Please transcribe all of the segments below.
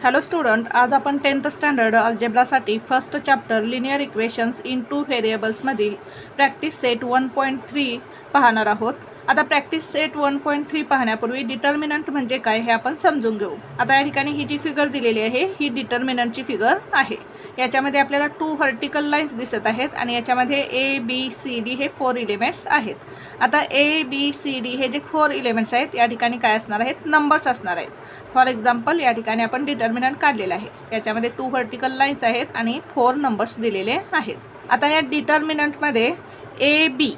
Hello student, आज आपण 10th standard अल्जेब्रासाठी first chapter linear equations in 2 व्हेरिएबल्समधील प्रॅक्टिस सेट 1.3 पाहणार आहोत. आता प्रॅक्टिस सेट 1.3 पाहण्यापूर्वी डिटर्मिनंट म्हणजे काय हे आपण समजून घेऊ. आता या ठिकाणी ही जी फिगर दिलेली आहे ही डिटर्मिनंटची फिगर आहे. याच्यामध्ये आपल्याला 2 व्हर्टिकल लाईन्स दिसत आहेत आणि याच्यामध्ये ए बी सी डी हे 4 एलिमेंट्स आहेत. आता ए बी सी डी हे जे 4 एलिमेंट्स आहेत या ठिकाणी काय असणार आहेत, नंबर्स असणार आहेत. फॉर एक्झाम्पल या ठिकाणी आपण डिटर्मिनंट काढलेला आहे. याच्यामध्ये 2 व्हर्टिकल लाईन्स आहेत आणि 4 नंबर्स दिलेले आहेत. आता या डिटर्मिनंटमध्ये ए बी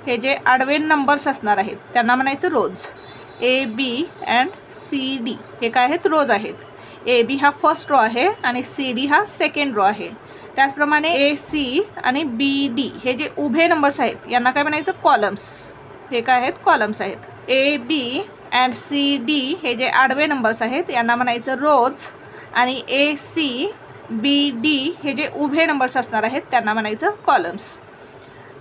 हे जे आडवे नंबर्स असणार आहेत त्यांना म्हणायचं रोज. A B and C D हे काय आहेत, रोज आहेत. ए बी हा फर्स्ट रो आहे आणि सी डी हा सेकंड रो आहे. त्याचप्रमाणे ए सी आणि बी डी हे जे उभे नंबर्स आहेत यांना काय म्हणायचं, कॉलम्स. हे काय आहेत, कॉलम्स आहेत. A B and C D हे जे आडवे नंबर्स आहेत यांना म्हणायचं रोज आणि ए सी बी डी हे जे उभे नंबर्स असणार आहेत त्यांना म्हणायचं कॉलम्स.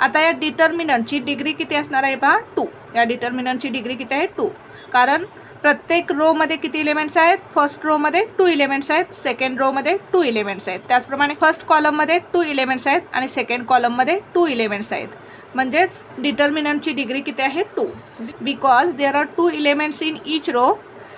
आता या डिटर्मिनंटची डिग्री किती असणार आहे पहा, 2. या डिटर्मिनंटची डिग्री किती आहे, 2. कारण प्रत्येक रोमध्ये किती एलिमेंट्स आहेत, फर्स्ट रोमध्ये 2 एलिमेंट्स आहेत, सेकंड रोमध्ये 2 एलिमेंट्स आहेत. त्याचप्रमाणे फर्स्ट कॉलममध्ये 2 एलिमेंट्स आहेत आणि सेकंड कॉलममध्ये 2 एलिमेंट्स आहेत. म्हणजेच डिटर्मिनंटची डिग्री किती आहे, 2. Because there are 2 elements in each row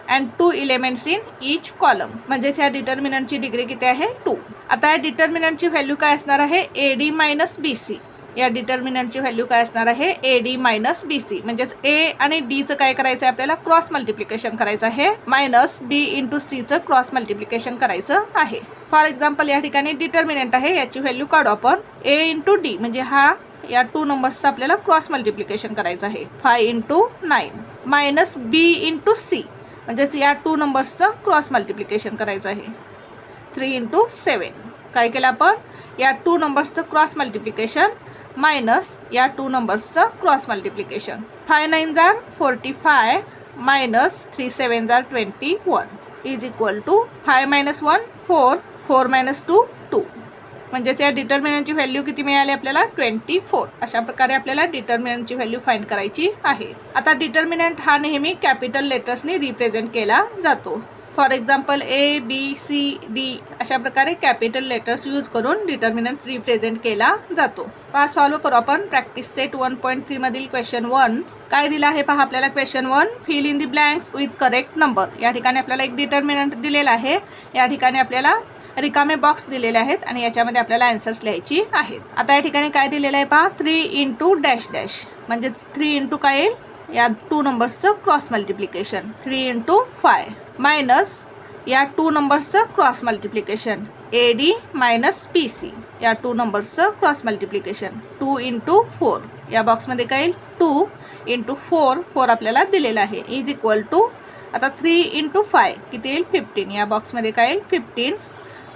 and 2 elements in each column. म्हणजेच या डिटर्मिनंटची डिग्री किती आहे, 2. आता या डिटर्मिनंटची व्हॅल्यू काय असणार आहे, A D minus B C. या डिटर्मिनंटची व्हॅल्यू काय असणार आहे, A D minus B C. म्हणजेच ए आणि डीचं काय करायचं आहे, आपल्याला क्रॉस मल्टिप्लिकेशन करायचं आहे. मायनस बी इंटू सीचं क्रॉस मल्टिप्लिकेशन करायचं आहे. फॉर एक्झाम्पल या ठिकाणी डिटर्मिनंट आहे, याची व्हॅल्यू काढू आपण. ए इंटू डी म्हणजे हा या 2 नंबर्सचं आपल्याला क्रॉस मल्टिप्लिकेशन करायचं आहे. 5 इंटू 9 मायनस बी इंटू सी म्हणजेच या 2 नंबर्सचं क्रॉस मल्टिप्लिकेशन करायचं आहे. 3 इंटू 7 काय केलं आपण, या 2 नंबर्सचं क्रॉस मल्टिप्लिकेशन मायनस या 2 नंबर्सचं क्रॉस मल्टिप्लिकेशन. 5 9 जार 45 मायनस 3 7 जार 21 is equal to 5 minus 1 4 4 minus 2 2. म्हणजेच या डिटर्मिनंटची व्हॅल्यू किती मिळाली आपल्याला, 24. अशा प्रकारे आपल्याला डिटर्मिनंटची व्हॅल्यू फाइंड करायची आहे. आता डिटर्मिनंट हा नेहमी कॅपिटल लेटर्सनी रिप्रेझेंट केला जातो. For example A B C D अशा प्रकारे कॅपिटल लेटर्स यूज करून डिटर्मिनंट रिप्रेझेंट केला जातो. पहा सॉल्व्ह करू आपण प्रॅक्टिस सेट 1.3 मधील क्वेश्चन 1. काय दिलं आहे पहा आपल्याला, question 1 fill in the blanks with correct number. या ठिकाणी आपल्याला एक डिटर्मिनंट दिलेला आहे. या ठिकाणी आपल्याला रिकामे बॉक्स दिलेले आहेत आणि याच्यामध्ये आपल्याला आन्सर्स लिहायची आहेत. आता या ठिकाणी काय दिलेलं आहे पहा, 3 इंटू डॅश डॅश म्हणजेच 3 इंटू काय येईल, या 2 नंबर्सचं क्रॉस मल्टिप्लिकेशन. 3 इंटू 5 मायनस या 2 नंबर्सचं cross multiplication. A D minus B C या 2 नंबर्सचं क्रॉस मल्टिप्लिकेशन. 2 इंटू 4 या बॉक्समध्ये काय येईल, 2 इंटू 4 4 आपल्याला दिलेलं आहे इज इक्वल टू. आता 3 इंटू 5 किती येईल, 15 या बॉक्समध्ये काय येईल, 15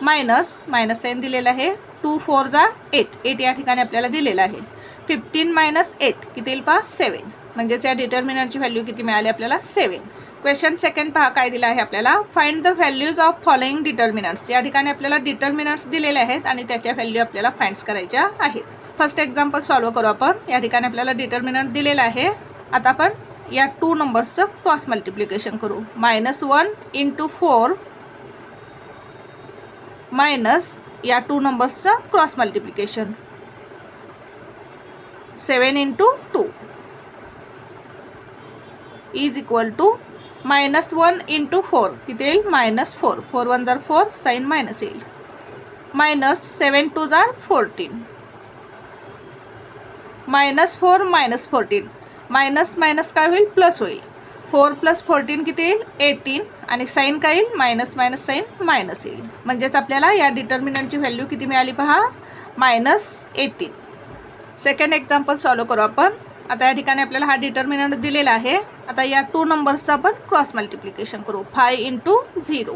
मायनस मायनस साईन दिलेलं आहे. 2 4 जा 8 8 या ठिकाणी आपल्याला दिलेलं आहे. 15 मायनस 8 किती येईल पहा, 7. म्हणजेच या डिटर्मिनंटची व्हॅल्यू किती मिळाली आपल्याला, 7. क्वेश्चन सेकंड पहा काय दिलं आहे आपल्याला, find the values of following determinants. या ठिकाणी आपल्याला डिटर्मिनंट्स दिलेले आहेत आणि त्याच्या व्हॅल्यू आपल्याला फाइंड करायच्या आहेत. फर्स्ट एक्झाम्पल सॉल्व्ह करू आपण. या ठिकाणी आपल्याला डिटर्मिनंट दिलेलं आहे. आता आपण या 2 नंबर्सचं क्रॉस मल्टिप्लिकेशन करू. -1 इंटू 4 मायनस या 2 नंबर्सचं cross multiplication. 7 into 2 is equal to -1 into 4 किती येईल, -4 4 1 जार 4 साईन मायनस येईल. मायनस 7 2 जार 14 -4 -14 मायनस मायनस काय होईल, प्लस होईल. 4 + 14 किती येईल, 18 आणि साईन काय येईल, मायनस मायनस साईन मायनस येईल. म्हणजेच आपल्याला या डिटर्मिनंटची व्हॅल्यू किती मिळाली पहा, -18. सेकंड एक्झाम्पल सॉल्व्ह करू आपण. आता या ठिकाणी आपल्याला हा डिटर्मिनंट दिलेला आहे. आता या 2 नंबर्सचं आपण क्रॉस मल्टिप्लिकेशन करू. 5 इंटू 0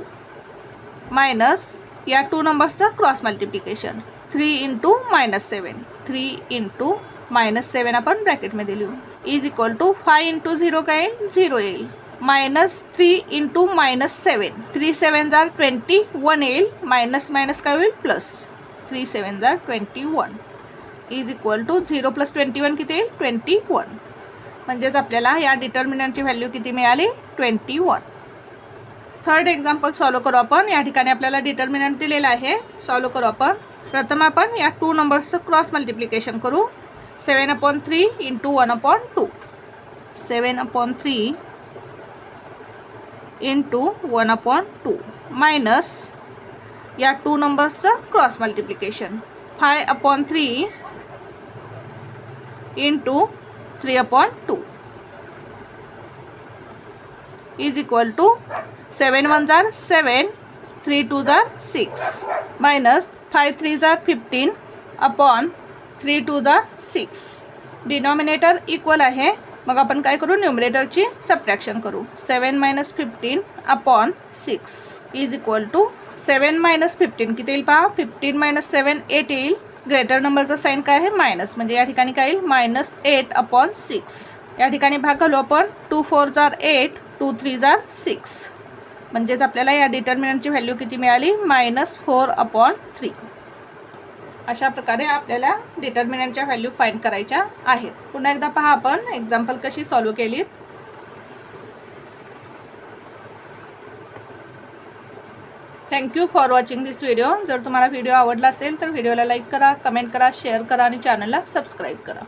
मायनस या 2 नंबर्सचं क्रॉस मल्टिप्लिकेशन. 3 इंटू -7 3 इंटू -7 आपण ब्रॅकेटमध्ये लिहू इज इक्वल टू 5 इंटू 0 काय येईल, 0 येईल. -3 इंटू -7 3 7 जार 21 येईल. मायनस मायनस काय होईल, प्लस. 3 7 जार 21 इज इक्वल टू 0 + 21 किती येईल, 21. म्हणजेच आपल्याला या डिटर्मिनंटची व्हॅल्यू किती मिळाली, 21. थर्ड एक्झाम्पल सॉल्व करू आपण. या ठिकाणी आपल्याला डिटर्मिनंट दिलेला आहे. सॉल्व करू आपण. प्रथम आपण या 2 नंबर्सचं क्रॉस मल्टिप्लिकेशन करू. 7/3 इंटू 1/2. 7/3 इंटू 1/2 मायनस या 2 नंबर्सचं cross multiplication 5/3 into 3/2 is equal to 7 1 जार 7, 3 2 जार 6 मायनस 5 3 जार 15 अपॉन 3 2 जार 6. डिनॉमिनेटर इक्वल आहे, मग आपण काय करू, न्यूमरेटरची सबट्रॅक्शन करू. 7 - 15 अपॉन 6 इज इक्वल टू 7 - 15 किती येईल पहा. 15 - 7 8 येईल. ग्रेटर नंबरचं साईन काय आहे, मायनस, म्हणजे या ठिकाणी काय येईल -8/6. या ठिकाणी भाग घालू आपण. 2 4 जार 8, 2 3 जार 6, म्हणजेच आपल्याला या डिटर्मिनंटची व्हॅल्यू किती मिळाली, -4/3. अशा प्रकारे आपल्याला डिटर्मिनंटच्या व्हॅल्यू फाइंड करायच्या आहेत. पुन्हा एकदा पहा आपण एक्झाम्पल कशी सॉल्व केलीत. Thank you for watching this video. जर तुम्हाला व्हिडिओ आवडला असेल तर व्हिडिओला लाईक करा, कमेंट करा, शेअर करा आणि चॅनलला सबस्क्राईब करा.